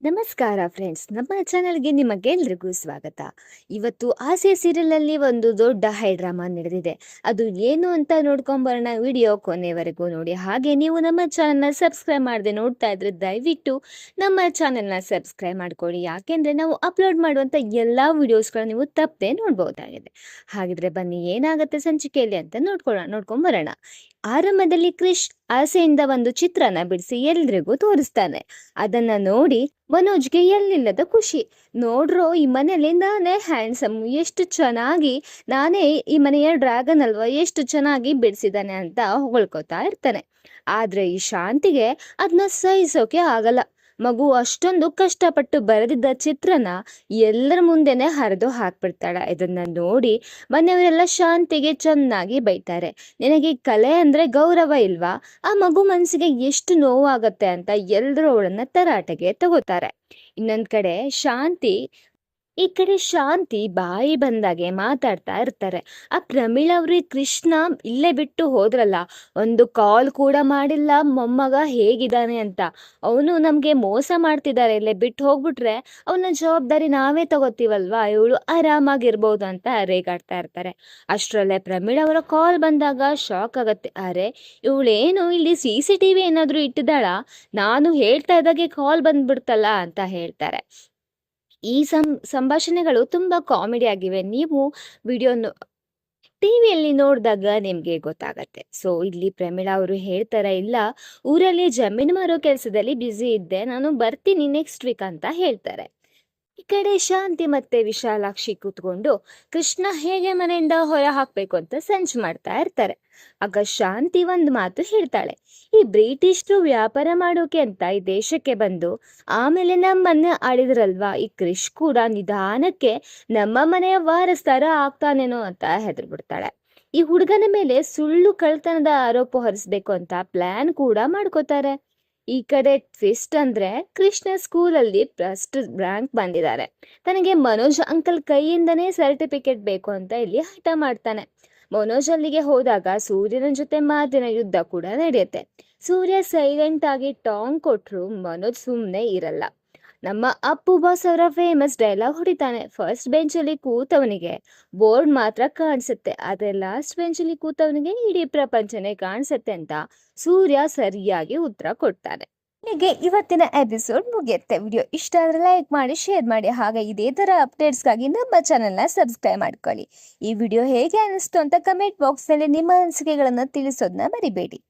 ನಮಸ್ಕಾರ ಫ್ರೆಂಡ್ಸ್, ನಮ್ಮ ಚಾನಲ್ಗೆ ನಿಮಗೆಲ್ರಿಗೂ ಸ್ವಾಗತ. ಇವತ್ತು ಆಸೆ ಸೀರಿಯಲಲ್ಲಿ ಒಂದು ದೊಡ್ಡ ಹೈಡ್ರಾಮಾ ನಡೆದಿದೆ. ಅದು ಏನು ಅಂತ ನೋಡ್ಕೊಂಬರೋಣ. ವಿಡಿಯೋ ಕೊನೆವರೆಗೂ ನೋಡಿ. ಹಾಗೆ ನೀವು ನಮ್ಮ ಚಾನಲ್ನ ಸಬ್ಸ್ಕ್ರೈಬ್ ಮಾಡದೆ ನೋಡ್ತಾ ಇದ್ರೆ ದಯವಿಟ್ಟು ನಮ್ಮ ಚಾನಲ್ನ ಸಬ್ಸ್ಕ್ರೈಬ್ ಮಾಡ್ಕೊಳ್ಳಿ. ಯಾಕೆಂದ್ರೆ ನಾವು ಅಪ್ಲೋಡ್ ಮಾಡುವಂಥ ಎಲ್ಲ ವಿಡಿಯೋಸ್ಗಳನ್ನ ನೀವು ತಪ್ಪದೆ ನೋಡ್ಬೋದಾಗಿದೆ. ಹಾಗಿದ್ರೆ ಬನ್ನಿ, ಏನಾಗುತ್ತೆ ಸಂಚಿಕೆಯಲ್ಲಿ ಅಂತ ನೋಡ್ಕೊಂಬರೋಣ. ಆರಂಭದಲ್ಲಿ ಕ್ರಿಶ್ ಆಸೆಯಿಂದ ಒಂದು ಚಿತ್ರನ ಬಿಡಿಸಿ ಎಲ್ರಿಗೂ ತೋರಿಸ್ತಾನೆ. ಅದನ್ನ ನೋಡಿ ಮನೋಜ್ಗೆ ಎಲ್ಲಿಲ್ಲದ ಖುಷಿ. ನೋಡ್ರೋ, ಈ ಮನೇಲಿ ನಾನೇ ಹ್ಯಾಂಡ್ಸಮ್, ಎಷ್ಟು ಚೆನ್ನಾಗಿ, ನಾನೇ ಈ ಮನೆಯ ಡ್ರ್ಯಾಗನ್ ಅಲ್ವಾ, ಎಷ್ಟು ಚೆನ್ನಾಗಿ ಬಿಡಿಸಿದಾನೆ ಅಂತ ಹೊಗಳ್ಕೊತಾ ಇರ್ತಾನೆ. ಆದ್ರೆ ಈ ಶಾಂತಿಗೆ ಅದನ್ನ ಸಹಿಸೋಕೆ ಆಗಲ್ಲ. ಮಗು ಅಷ್ಟೊಂದು ಕಷ್ಟಪಟ್ಟು ಬರೆದಿದ್ದ ಚಿತ್ರನ ಎಲ್ಲರ ಮುಂದೆನೆ ಹರಿದು ಹಾಕ್ಬಿಡ್ತಾಳೆ. ಇದನ್ನ ನೋಡಿ ಮನೆಯವರೆಲ್ಲ ಶಾಂತಿಗೆ ಚೆನ್ನಾಗಿ ಬೈತಾರೆ. ನಿನಗೆ ಕಲೆ ಅಂದ್ರೆ ಗೌರವ ಇಲ್ವಾ? ಆ ಮಗು ಮನಸ್ಸಿಗೆ ಎಷ್ಟು ನೋವಾಗತ್ತೆ ಅಂತ ಎಲ್ರೂ ಅವಳನ್ನ ತರಾಟೆಗೆ ತಗೋತಾರೆ. ಇನ್ನೊಂದ್ ಕಡೆ ಶಾಂತಿ ಬಾಯಿ ಬಂದಾಗೆ ಮಾತಾಡ್ತಾ ಇರ್ತಾರೆ. ಆ ಪ್ರಮೀಳ ಅವ್ರು ಕೃಷ್ಣ ಇಲ್ಲೇ ಬಿಟ್ಟು ಹೋದ್ರಲ್ಲ, ಒಂದು ಕಾಲ್ ಕೂಡ ಮಾಡಿಲ್ಲ ಮೊಮ್ಮಗ ಹೇಗಿದ್ದಾನೆ ಅಂತ. ಅವನು ನಮ್ಗೆ ಮೋಸ ಮಾಡ್ತಿದ್ದಾರೆ, ಇಲ್ಲೇ ಬಿಟ್ಟು ಹೋಗ್ಬಿಟ್ರೆ ಅವನ ಜವಾಬ್ದಾರಿ ನಾವೇ ತಗೋತೀವಲ್ವಾ, ಇವಳು ಆರಾಮಾಗಿರ್ಬೋದು ಅಂತ ರೇಗಾಡ್ತಾ ಇರ್ತಾರೆ. ಅಷ್ಟರಲ್ಲೇ ಪ್ರಮೀಳ ಅವರ ಕಾಲ್ ಬಂದಾಗ ಶಾಕ್ ಆಗತ್ತೆ. ಅರೆ, ಇವಳೇನು ಇಲ್ಲಿ CCTV ಏನಾದ್ರು ಇಟ್ಟಿದ್ದಾಳ, ನಾನು ಹೇಳ್ತಾ ಇದ್ದಾಗೆ ಕಾಲ್ ಬಂದ್ಬಿಡ್ತಲ್ಲ ಅಂತ ಹೇಳ್ತಾರೆ. ಈ ಸಂಭಾಷಣೆಗಳು ತುಂಬಾ ಕಾಮಿಡಿ ಆಗಿವೆ. ನೀವು ವಿಡಿಯೋ ಟಿವಿಯಲ್ಲಿ ನೋಡಿದಾಗ ನಿಮ್ಗೆ ಗೊತ್ತಾಗತ್ತೆ. ಸೊ ಇಲ್ಲಿ ಪ್ರಮೀಳಾ ಅವರು ಹೇಳ್ತಾರ, ಇಲ್ಲ, ಊರಲ್ಲಿ ಜಮೀನು ಮಾರೋ ಕೆಲಸದಲ್ಲಿ ಬ್ಯುಸಿ ಇದ್ದೆ, ನಾನು ಬರ್ತೀನಿ ನೆಕ್ಸ್ಟ್ ವೀಕ್ ಅಂತ ಹೇಳ್ತಾರೆ. ಈ ಕಡೆ ಶಾಂತಿ ಮತ್ತೆ ವಿಶಾಲಾಕ್ಷಿ ಕೂತ್ಕೊಂಡು ಕೃಷ್ಣ ಹೇಗೆ ಮನೆಯಿಂದ ಹೊರ ಹಾಕ್ಬೇಕು ಅಂತ ಸಂಚು ಮಾಡ್ತಾ ಇರ್ತಾರೆ. ಆಗ ಶಾಂತಿ ಒಂದು ಮಾತು ಹೇಳ್ತಾಳೆ, ಈ ಬ್ರಿಟಿಷ್ರು ವ್ಯಾಪಾರ ಮಾಡೋಕೆ ಅಂತ ಈ ದೇಶಕ್ಕೆ ಬಂದು ಆಮೇಲೆ ನಮ್ಮನ್ನ ಆಳಿದ್ರಲ್ವಾ, ಈ ಕ್ರಿಶ್ ಕೂಡ ನಿಧಾನಕ್ಕೆ ನಮ್ಮ ಮನೆಯ ವಾರಸ್ದಾರ ಆಗ್ತಾನೇನೋ ಅಂತ ಹೆದರ್ ಬಿಡ್ತಾಳೆ. ಈ ಹುಡುಗನ ಮೇಲೆ ಸುಳ್ಳು ಕಳ್ತನದ ಆರೋಪ ಹೊರಿಸ್ಬೇಕು ಅಂತ ಪ್ಲಾನ್ ಕೂಡ ಮಾಡ್ಕೋತಾರೆ. ಈ ಕಡೆ ಟ್ವಿಸ್ಟ್ ಅಂದ್ರೆ ಕೃಷ್ಣ ಸ್ಕೂಲಲ್ಲಿ ಫಸ್ಟ್ ರ್ಯಾಂಕ್ ಬಂದಿದ್ದಾರೆ. ತನಗೆ ಮನೋಜ್ ಅಂಕಲ್ ಕೈಯಿಂದನೇ ಸರ್ಟಿಫಿಕೇಟ್ ಬೇಕು ಅಂತ ಇಲ್ಲಿ ಹಠ ಮಾಡ್ತಾನೆ. ಮನೋಜ್ ಅಲ್ಲಿಗೆ ಹೋದಾಗ ಸೂರ್ಯನ ಜೊತೆ ಮಾತಿನ ಯುದ್ಧ ಕೂಡ ನಡೆಯುತ್ತೆ. ಸೂರ್ಯ ಸೈಲೆಂಟ್ ಆಗಿ ಟಾಂಗ್ ಕೊಟ್ರು ಮನೋಜ್ ಸುಮ್ಮನೆ ಇರಲ್ಲ. ನಮ್ಮ ಅಪ್ಪು ಬಾಸ್ ಅವರ ಫೇಮಸ್ ಡೈಲಾಗ್ ಹೊಡಿತಾನೆ, ಫಸ್ಟ್ ಬೆಂಚಲ್ಲಿ ಕೂತವನಿಗೆ ಬೋರ್ಡ್ ಮಾತ್ರ ಕಾಣಿಸುತ್ತೆ, ಆದ್ರೆ ಲಾಸ್ಟ್ ಬೆಂಚಲ್ಲಿ ಕೂತವನಿಗೆ ಇಡೀ ಪ್ರಪಂಚನೇ ಕಾಣಿಸುತ್ತೆ ಅಂತ ಸೂರ್ಯ ಸರಿಯಾಗಿ ಉತ್ತರ ಕೊಡ್ತಾನೆ. ಹೀಗೆ ಇವತ್ತಿನ ಎಪಿಸೋಡ್ ಮುಗಿಯುತ್ತೆ. ವಿಡಿಯೋ ಇಷ್ಟ ಆದ್ರೆ ಲೈಕ್ ಮಾಡಿ, ಶೇರ್ ಮಾಡಿ. ಹಾಗೆ ಇದೇ ತರ ಅಪ್ಡೇಟ್ಸ್ಗಾಗಿ ನಮ್ಮ ಚಾನೆಲ್ನ ಸಬ್ಸ್ಕ್ರೈಬ್ ಮಾಡ್ಕೊಳ್ಳಿ. ಈ ವಿಡಿಯೋ ಹೇಗೆ ಅನಿಸ್ತು ಅಂತ ಕಮೆಂಟ್ ಬಾಕ್ಸ್ನಲ್ಲಿ ನಿಮ್ಮ ಅನಿಸಿಕೆಗಳನ್ನು ತಿಳಿಸೋದನ್ನ ಮರಿಬೇಡಿ.